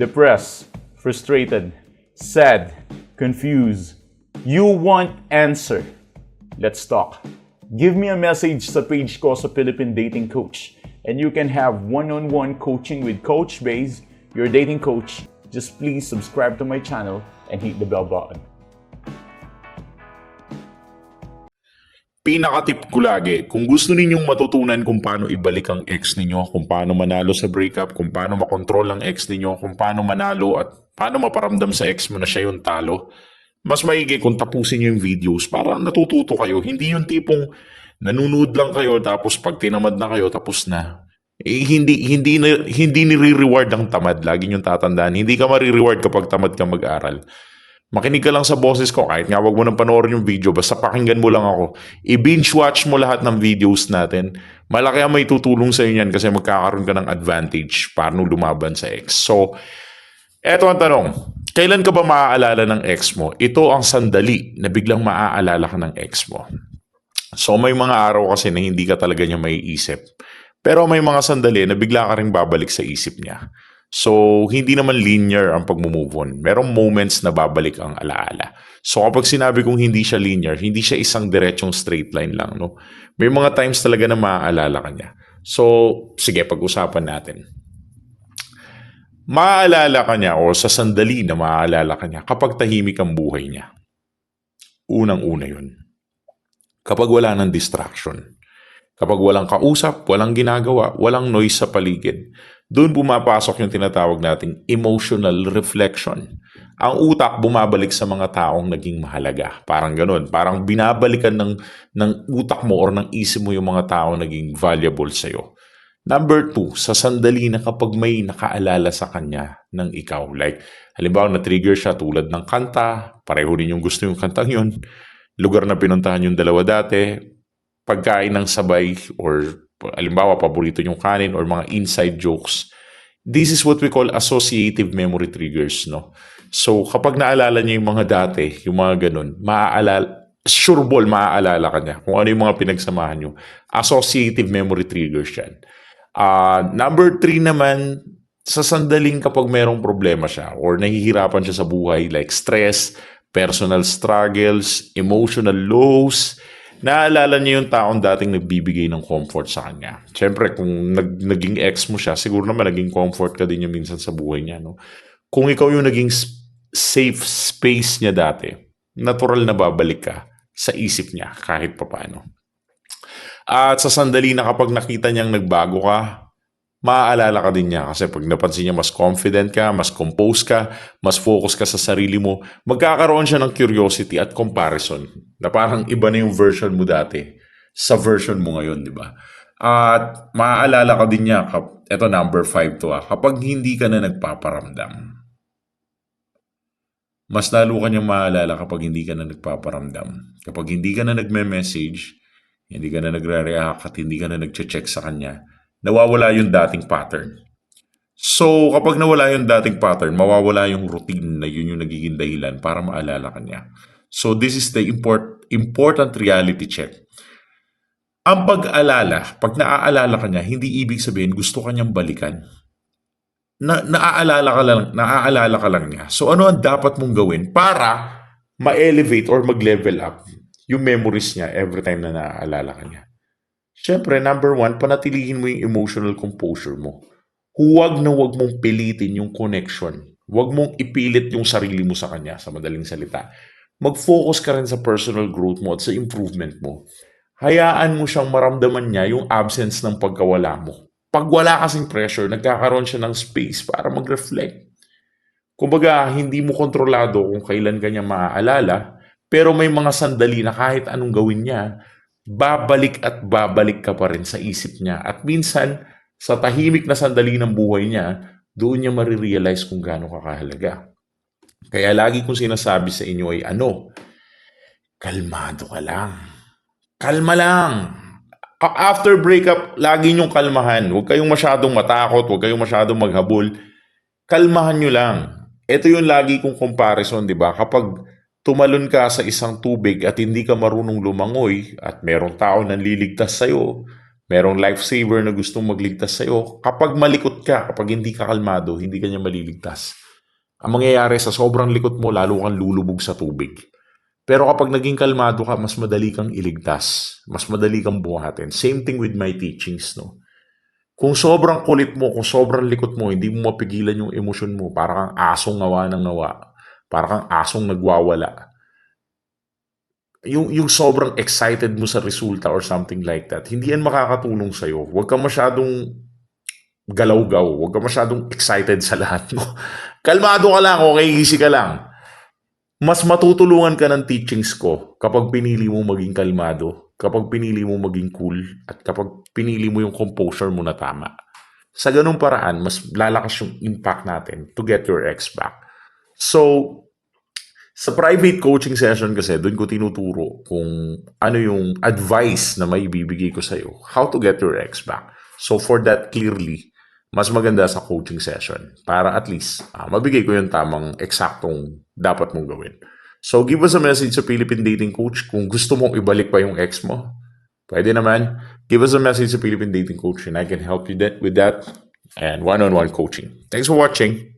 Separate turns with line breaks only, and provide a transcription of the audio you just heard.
depressed, frustrated, sad, confused. You want answer. Let's talk. Give me a message sa page ko sa Philippine Dating Coach and you can have one-on-one coaching with Coach Baze, your dating coach. Just please subscribe to my channel and hit the bell button.
Pinaka-tip ko lagi, kung gusto ninyong matutunan kung paano ibalik ang ex ninyo, kung paano manalo sa breakup, kung paano makontrol ang ex ninyo, kung paano manalo at paano maparamdam sa ex mo na siya yung talo, mas maigi kung tapusin nyo yung videos para natututo kayo. Hindi yung tipong nanunood lang kayo tapos pag tinamad na kayo tapos na. Hindi nire-reward ang tamad. Lagi nyo tatandaan. Hindi ka marireward kapag tamad ka mag-aral. Makinig ka lang sa boses ko, kahit nga wag mo nang panoorin yung video, basta pakinggan mo lang ako. I-binge watch mo lahat ng videos natin. Malaki ang may tutulong sa inyo yan kasi magkakaroon ka ng advantage paano lumaban sa ex. So, eto ang tanong. Kailan ka ba maaalala ng ex mo? Ito ang sandali na biglang maaalala ka ng ex mo. So, may mga araw kasi na hindi ka talaga niya maiisip. Pero may mga sandali na bigla ka rin babalik sa isip niya. So, hindi naman linear ang pag-move on. Merong moments na babalik ang alaala. So, kapag sinabi kong hindi siya linear, hindi siya isang diretsong straight line lang, no? May mga times talaga na maaalala ka niya. So, sige, pag-usapan natin. Maaalala ka niya o sa sandali na maaalala ka niya kapag tahimik ang buhay niya. Unang-una yun. Kapag wala ng distraction. Kapag walang kausap, walang ginagawa, walang noise sa paligid, doon pumapasok yung tinatawag nating emotional reflection. Ang utak bumabalik sa mga taong naging mahalaga. Parang ganun. Parang binabalikan ng utak mo or ng isip mo yung mga taong naging valuable sa'yo. Number 2, sa sandali na kapag may nakaalala sa kanya ng ikaw. Like, halimbawa na-trigger siya tulad ng kanta, pareho din yung gusto yung kantang yun, lugar na pinuntahan yung dalawa dati, pagkain ng sabay or halimbawa paborito yung kanin or mga inside jokes. This is what we call associative memory triggers, no? So kapag naalala niya yung mga dati, yung mga ganun, sure ball maaalala ka niya kung ano yung mga pinagsamahan niyo. Associative memory triggers yan. Number 3 naman, sa sandaling kapag merong problema siya or nahihirapan siya sa buhay like stress, personal struggles, emotional lows, naalala niya yung taong dating nagbibigay ng comfort sa kanya. Siyempre, kung naging ex mo siya, siguro naman naging comfort ka din niya minsan sa buhay niya. No? Kung ikaw yung naging safe space niya dati, natural na babalik ka sa isip niya kahit papaano. At sa sandali na kapag nakita niyang nagbago ka, maaalala ka din niya kasi pag napansin niya mas confident ka, mas composed ka, mas focus ka sa sarili mo, magkakaroon siya ng curiosity at comparison na parang iba na yung version mo dati sa version mo ngayon, di ba? At maaalala ka din niya, eto number 5 to kapag hindi ka na nagpaparamdam. Mas lalo ka niyang maalala kapag hindi ka na nagpaparamdam. Kapag hindi ka na nagme-message, hindi ka na nagre-react at hindi ka na nagche-check sa kanya, nawawala yung dating pattern. So, kapag nawala yung dating pattern, mawawala yung routine na yun yung nagiging dahilan para maalala ka niya. So, this is the important reality check. Ang pag-alala, pag naaalala ka niya, hindi ibig sabihin gusto ka niyang balikan. Naaalala ka lang niya. So, ano ang dapat mong gawin para ma-elevate or mag-level up yung memories niya every time na naaalala ka niya? Siyempre, number 1, panatilihin mo yung emotional composure mo. Huwag mong pilitin yung connection. Huwag mong ipilit yung sarili mo sa kanya, sa madaling salita. Mag-focus ka rin sa personal growth mo at sa improvement mo. Hayaan mo siyang maramdaman niya yung absence ng pagkawala mo. Pag wala kasing pressure, nagkakaroon siya ng space para mag-reflect. Kumbaga, hindi mo kontrolado kung kailan kanya maaalala, pero may mga sandali na kahit anong gawin niya, babalik at babalik ka pa rin sa isip niya. At minsan, sa tahimik na sandali ng buhay niya, doon niya marirealize kung gaano kakahalaga. Kaya lagi kong sinasabi sa inyo ay kalmado ka lang. Kalma lang. After breakup, lagi niyong kalmahan. Huwag kayong masyadong matakot, huwag kayong masyadong maghabol. Kalmahan niyo lang. Ito yung lagi kong comparison, di ba? Kapag tumalon ka sa isang tubig at hindi ka marunong lumangoy at merong tao nanliligtas sa'yo, Merong lifesaver na gustong magligtas sa'yo. Kapag malikot ka, kapag hindi ka kalmado, hindi ka niya maliligtas. Ang mangyayari sa sobrang likot mo, lalo kang lulubog sa tubig. Pero kapag naging kalmado ka, mas madali kang iligtas. Mas madali kang buhatin. Same thing with my teachings, no? Kung sobrang kulit mo, kung sobrang likot mo, hindi mo mapigilan yung emosyon mo, para kang asong ngawa ng ngawa. Para kang asong nagwawala. Yung sobrang excited mo sa resulta or something like that, hindi yan makakatulong sa'yo. Huwag ka masyadong galaw-gaw. Huwag ka masyadong excited sa lahat mo. Kalmado ka lang, okay, easy ka lang. Mas matutulungan ka ng teachings ko kapag pinili mo maging kalmado, kapag pinili mo maging cool, at kapag pinili mo yung composure mo na tama. Sa ganung paraan, mas lalakas yung impact natin to get your ex back. So, sa private coaching session kasi, doon ko tinuturo kung ano yung advice na may bibigay ko sa'yo. How to get your ex back. So for that, clearly, mas maganda sa coaching session para at least mabigay ko yung tamang eksaktong dapat mong gawin. So give us a message sa Philippine Dating Coach kung gusto mong ibalik pa yung ex mo. Pwede naman. Give us a message sa Philippine Dating Coach and I can help you with that and one-on-one coaching. Thanks for watching.